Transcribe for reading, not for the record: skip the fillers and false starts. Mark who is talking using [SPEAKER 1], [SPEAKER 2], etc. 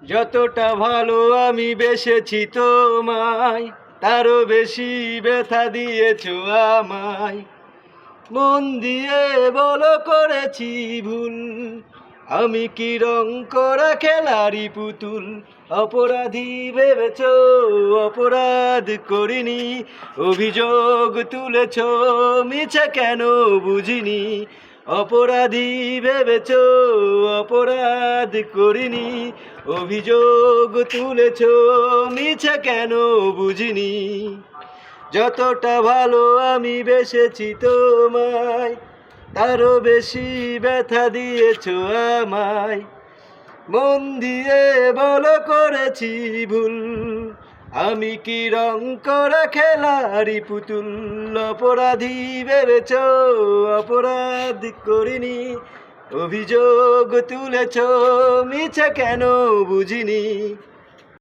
[SPEAKER 1] যতটা ভালো আমি বেসেছি তোমায়, তারও বেশি ব্যথা দিয়েছো আমায়। মন দিয়ে বলো করেছি ভুল, আমি কি রং করা খেলারি পুতুল? অপরাধী ভেবেছো, অপরাধ করিনি, অভিযোগ তুলেছ মিছে কেন বুঝিনি। অপরাধী ভেবেছো, অপরাধ করিনি, অভিযোগ তুলেছ মিছে কেন বুঝিনি। যতটা ভালো আমি বেসেছি তোমায়, তারও বেশি ব্যথা দিয়েছো আমায়। মন দিয়ে বলো করেছি ভুল, আমি কি রং করা খেলারি পুতুল? অপরাধী ভেবেছ, অপরাধ করিনি, অভিযোগ তুলেছ মিছে কেন বুঝিনি।